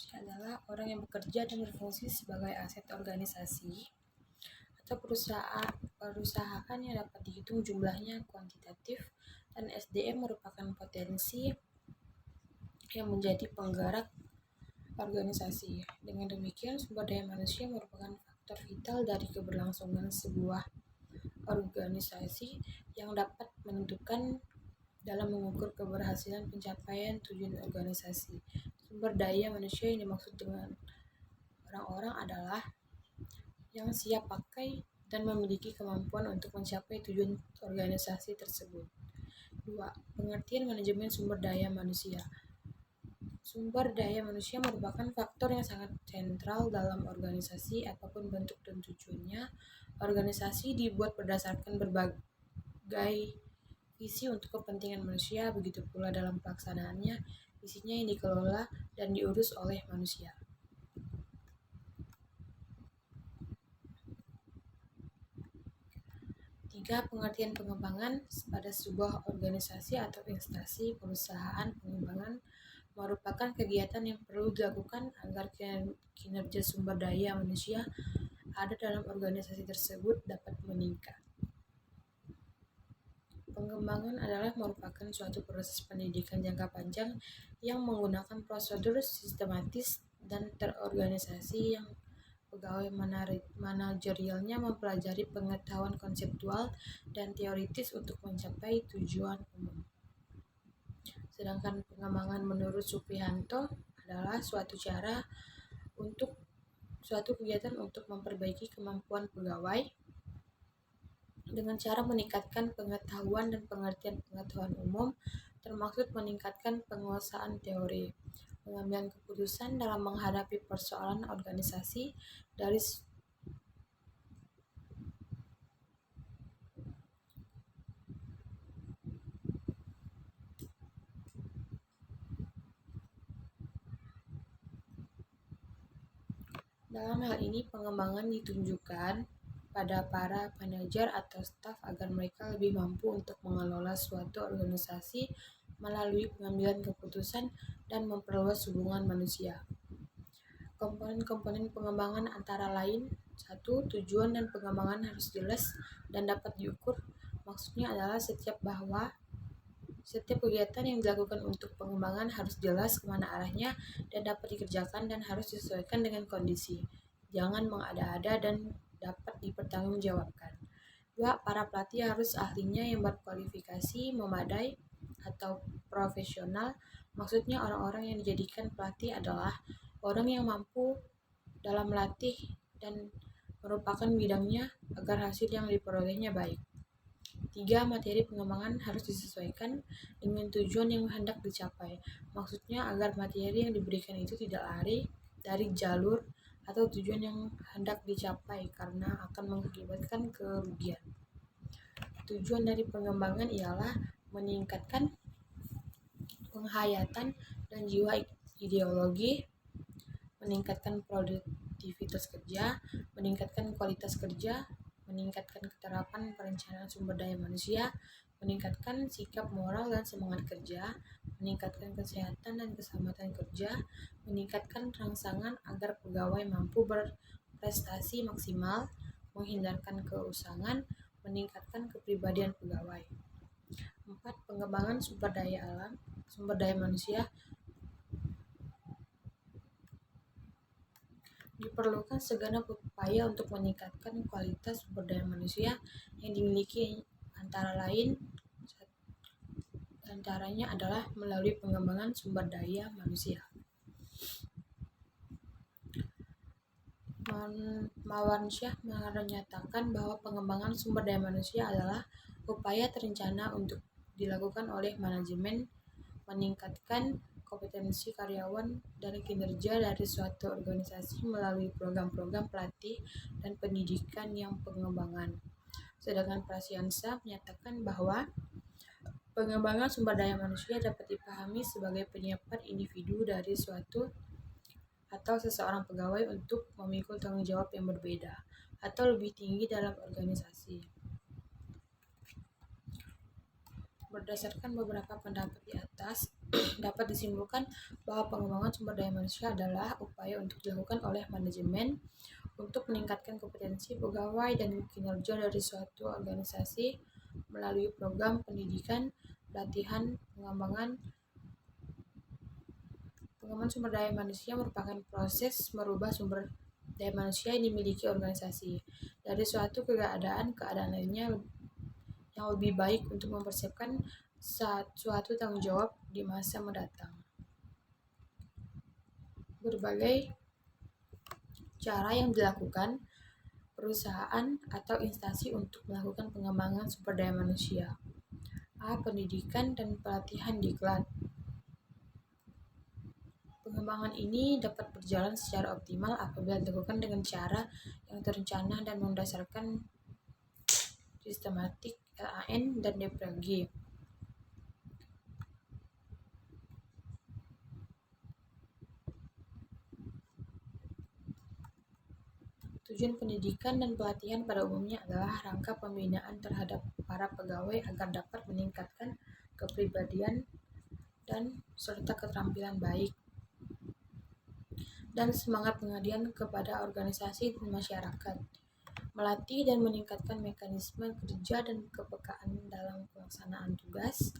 Manusia adalah orang yang bekerja dan berfungsi sebagai aset organisasi atau perusahaan yang dapat dihitung jumlahnya kuantitatif, dan SDM merupakan potensi yang menjadi penggerak organisasi. Dengan demikian, sumber daya manusia merupakan faktor vital dari keberlangsungan sebuah organisasi yang dapat menentukan dalam mengukur keberhasilan pencapaian tujuan organisasi. Sumber daya manusia yang dimaksud dengan orang-orang adalah yang siap pakai dan memiliki kemampuan untuk mencapai tujuan organisasi tersebut. 2. Pengertian manajemen sumber daya manusia. Sumber daya manusia merupakan faktor yang sangat sentral dalam organisasi apapun bentuk dan tujuannya. Organisasi dibuat berdasarkan berbagai visi untuk kepentingan manusia, begitu pula dalam pelaksanaannya, visinya yang dikelola dan diurus oleh manusia. 3. Pengertian pengembangan pada sebuah organisasi atau instansi perusahaan. Pengembangan merupakan kegiatan yang perlu dilakukan agar kinerja sumber daya manusia ada dalam organisasi tersebut dapat meningkat. Pengembangan adalah merupakan suatu proses pendidikan jangka panjang yang menggunakan prosedur sistematis dan terorganisasi yang pegawai manajerialnya mempelajari pengetahuan konseptual dan teoritis untuk mencapai tujuan umum. Sedangkan pengembangan menurut Supriyanto adalah suatu kegiatan untuk memperbaiki kemampuan pegawai dengan cara meningkatkan pengetahuan dan pengertian pengetahuan umum, termasuk meningkatkan penguasaan teori, pengambilan keputusan dalam menghadapi persoalan organisasi Dalam hal ini, pengembangan ditunjukkan pada para manajer atau staf agar mereka lebih mampu untuk mengelola suatu organisasi melalui pengambilan keputusan dan memperluas hubungan manusia. Komponen-komponen pengembangan antara lain: 1. Tujuan dan pengembangan harus jelas dan dapat diukur. Maksudnya adalah setiap kegiatan yang dilakukan untuk pengembangan harus jelas kemana arahnya dan dapat dikerjakan dan harus disesuaikan dengan kondisi. Jangan mengada-ada dan dapat dipertanggungjawabkan. 2. Para pelatih harus ahlinya yang berkualifikasi memadai atau profesional. Maksudnya orang-orang yang dijadikan pelatih adalah orang yang mampu dalam melatih dan merupakan bidangnya agar hasil yang diperolehnya baik. 3. Materi pengembangan harus disesuaikan dengan tujuan yang hendak dicapai. Maksudnya agar materi yang diberikan itu tidak lari dari jalur atau tujuan yang hendak dicapai karena akan mengakibatkan kerugian. Tujuan dari pengembangan ialah meningkatkan penghayatan dan jiwa ideologi, meningkatkan produktivitas kerja, meningkatkan kualitas kerja, meningkatkan keterapan perencanaan sumber daya manusia, meningkatkan sikap moral dan semangat kerja, meningkatkan kesehatan dan keselamatan kerja, meningkatkan rangsangan agar pegawai mampu berprestasi maksimal, menghindarkan keusangan, meningkatkan kepribadian pegawai. 4. Pengembangan sumber daya manusia. Diperlukan segenap upaya untuk meningkatkan kualitas sumber daya manusia yang dimiliki, antaranya adalah melalui pengembangan sumber daya manusia. Mawansyah menyatakan bahwa pengembangan sumber daya manusia adalah upaya terencana untuk dilakukan oleh manajemen meningkatkan kompetensi karyawan dan kinerja dari suatu organisasi melalui program-program pelatih dan pendidikan yang pengembangan. Sedangkan Prasyansa menyatakan bahwa pengembangan sumber daya manusia dapat dipahami sebagai penyiapan individu dari suatu atau seseorang pegawai untuk memikul tanggung jawab yang berbeda atau lebih tinggi dalam organisasi. Berdasarkan beberapa pendapat di atas, dapat disimpulkan bahwa pengembangan sumber daya manusia adalah upaya untuk dilakukan oleh manajemen untuk meningkatkan kompetensi pegawai dan kinerja dari suatu organisasi melalui program pendidikan, pelatihan, pengembangan sumber daya manusia merupakan proses merubah sumber daya manusia yang dimiliki organisasi dari suatu keadaan lainnya yang lebih baik untuk mempersiapkan suatu tanggung jawab di masa mendatang. Berbagai cara yang dilakukan perusahaan atau instansi untuk melakukan pengembangan sumber daya manusia. A. Pendidikan dan pelatihan diklat. Pengembangan ini dapat berjalan secara optimal apabila dilakukan dengan cara yang terencana dan berdasarkan sistematik LAN dan DPG. Tujuan pendidikan dan pelatihan pada umumnya adalah rangka pembinaan terhadap para pegawai agar dapat meningkatkan kepribadian dan serta keterampilan baik dan semangat pengabdian kepada organisasi dan masyarakat, melatih dan meningkatkan mekanisme kerja dan kepekaan dalam pelaksanaan tugas,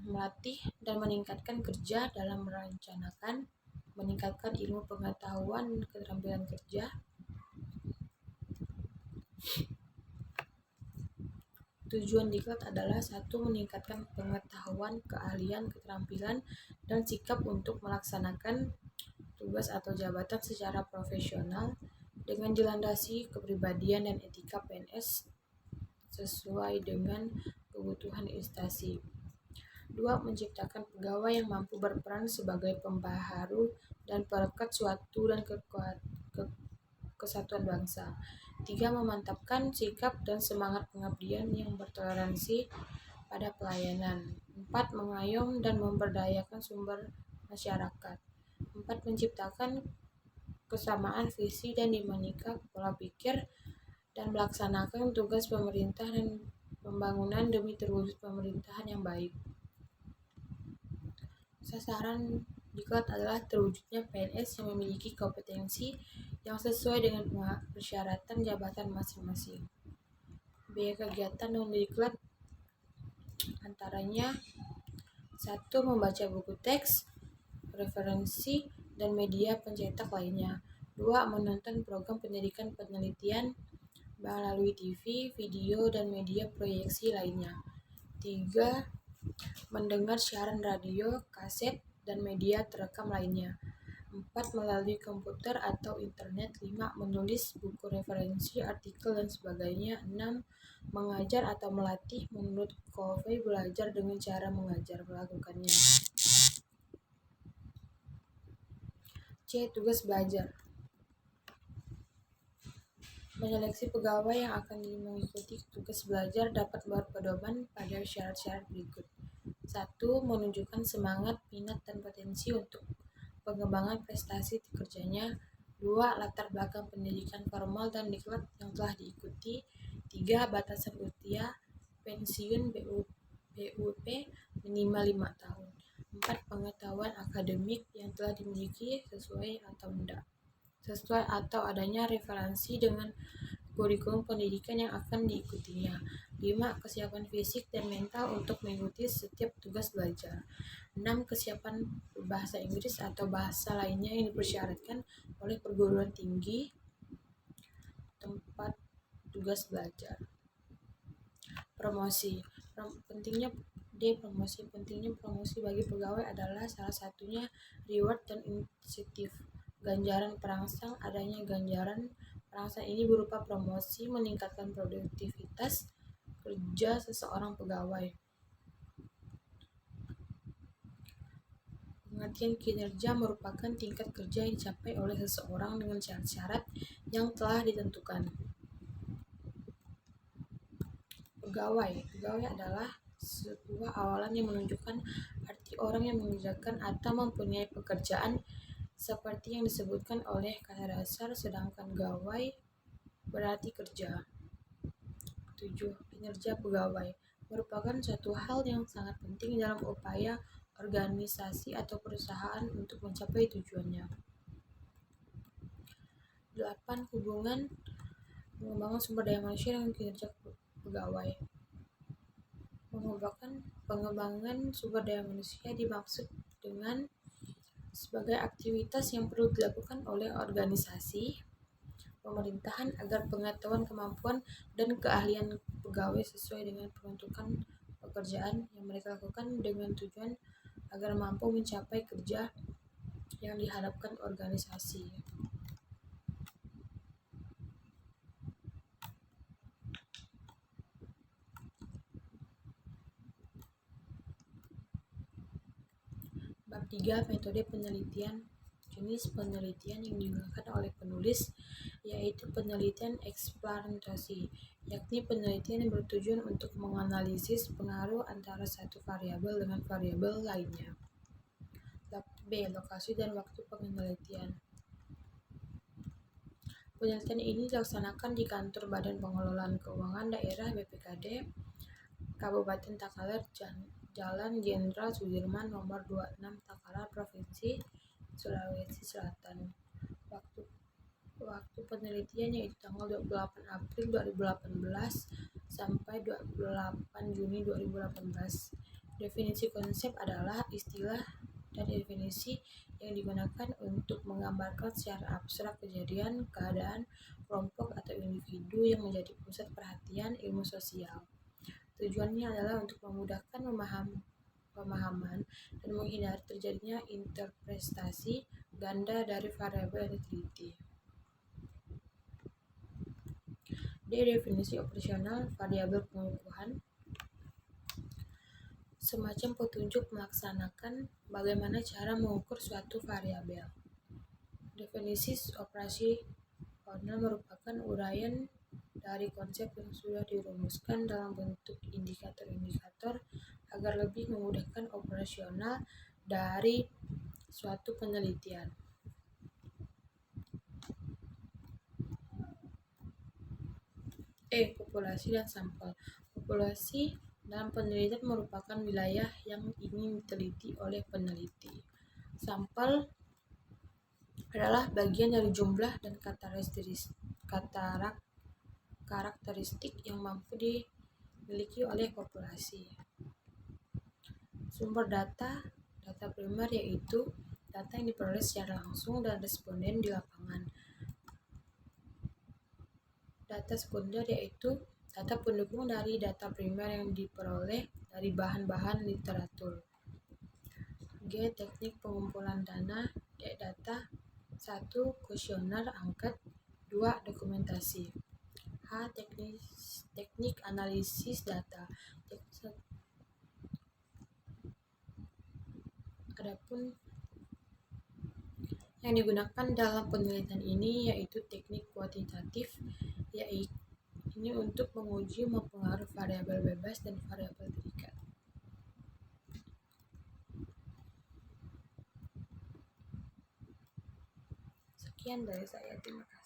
melatih dan meningkatkan kerja dalam merencanakan, meningkatkan ilmu pengetahuan dan keterampilan kerja. Tujuan diklat adalah 1. Meningkatkan pengetahuan, keahlian, keterampilan, dan sikap untuk melaksanakan tugas atau jabatan secara profesional dengan dilandasi kepribadian dan etika PNS sesuai dengan kebutuhan instansi. 2. Menciptakan pegawai yang mampu berperan sebagai pembaharu dan perekat suatu dan kesatuan bangsa. 3. Memantapkan sikap dan semangat pengabdian yang bertoleransi pada pelayanan. 4. Mengayomi dan memberdayakan sumber masyarakat. 4. Menciptakan kesamaan visi dan dinamika pola pikir dan melaksanakan tugas pemerintah dan pembangunan demi terwujud pemerintahan yang baik. Sasaran diklat adalah terwujudnya PNS yang memiliki kompetensi yang sesuai dengan persyaratan jabatan masing-masing. Biaya kegiatan non diklat antaranya 1. Membaca buku teks, referensi, dan media pencetak lainnya. 2. Menonton program pendidikan penelitian melalui TV, video, dan media proyeksi lainnya. 3. Mendengar siaran radio, kaset, dan media terekam lainnya. 4. Melalui komputer atau internet. 5. Menulis buku referensi, artikel, dan sebagainya. 6. Mengajar atau melatih menurut Covey belajar dengan cara mengajar melakukannya. C. Tugas belajar. Menyeleksi pegawai yang akan mengikuti tugas belajar dapat berpedoman pada syarat-syarat berikut. 1. Menunjukkan semangat, minat, dan potensi untuk pengembangan prestasi kerjanya. 2. Latar belakang pendidikan formal dan diklat yang telah diikuti. 3. Batasan usia pensiun BUP minimal 5 tahun. 4. Pengetahuan akademik yang telah dimiliki sesuai atau adanya referensi dengan kurikulum pendidikan yang akan diikutinya. 5. Kesiapan fisik dan mental untuk mengikuti setiap tugas belajar. 6. Kesiapan bahasa Inggris atau bahasa lainnya yang dipersyaratkan oleh perguruan tinggi tempat tugas belajar. Promosi. Pentingnya promosi bagi pegawai adalah salah satunya reward dan insentif. Ganjaran perangsang. Adanya ganjaran perangsang ini berupa promosi meningkatkan produktivitas kerja seseorang pegawai. Pengertian kinerja merupakan tingkat kerja yang dicapai oleh seseorang dengan syarat-syarat yang telah ditentukan. Pegawai adalah sebuah awalan yang menunjukkan arti orang yang mengerjakan atau mempunyai pekerjaan seperti yang disebutkan oleh kata dasar, sedangkan gawai berarti kerja. 7. Kinerja pegawai. merupakan suatu hal yang sangat penting dalam upaya organisasi atau perusahaan untuk mencapai tujuannya. 8. Hubungan pengembangan sumber daya manusia dengan kinerja pegawai. Pengembangan sumber daya manusia dimaksud dengan sebagai aktivitas yang perlu dilakukan oleh organisasi pemerintahan agar pengetahuan, kemampuan, dan keahlian pegawai sesuai dengan peruntukan pekerjaan yang mereka lakukan dengan tujuan agar mampu mencapai kerja yang diharapkan organisasi. Bab 3. Metode penelitian. Jenis penelitian yang digunakan oleh penulis yaitu penelitian eksperimentasi, yakni penelitian yang bertujuan untuk menganalisis pengaruh antara satu variabel dengan variabel lainnya. B. Lokasi dan waktu penelitian. Penelitian ini dilaksanakan di kantor Badan Pengelolaan Keuangan Daerah (BPKD), Kabupaten Takalar, Jalan Jenderal Sudirman nomor 26 Takalar, Provinsi Sulawesi Selatan. Waktu penelitian yaitu tanggal 28 April 2018 sampai 28 Juni 2018. Definisi konsep adalah istilah dan definisi yang digunakan untuk menggambarkan secara abstrak kejadian, keadaan, kelompok atau individu yang menjadi pusat perhatian ilmu sosial. Tujuannya adalah untuk memudahkan pemahaman dan menghindari terjadinya interpretasi ganda dari variabel yang diteliti. D. Definisi operasional variabel pengukuhan. Semacam petunjuk melaksanakan bagaimana cara mengukur suatu variabel. Definisi operasional merupakan uraian dari konsep yang sudah dirumuskan dalam bentuk indikator-indikator agar lebih memudahkan operasional dari suatu penelitian. Populasi dan sampel. Populasi dalam penelitian merupakan wilayah yang ingin diteliti oleh peneliti. Sampel adalah bagian dari jumlah dan karakteristik yang mampu dimiliki oleh populasi. Sumber data primer yaitu data yang diperoleh secara langsung dari responden di lapangan. Data sekunder yaitu data pendukung dari data primer yang diperoleh dari bahan-bahan literatur. G. Teknik pengumpulan data. 1. Kuesioner angket. 2. Dokumentasi. H. Teknik analisis data. Adapun yang digunakan dalam penelitian ini yaitu teknik kuantitatif, yaitu ini untuk menguji mempengaruhi variabel bebas dan variabel terikat. Sekian dari saya, terima kasih.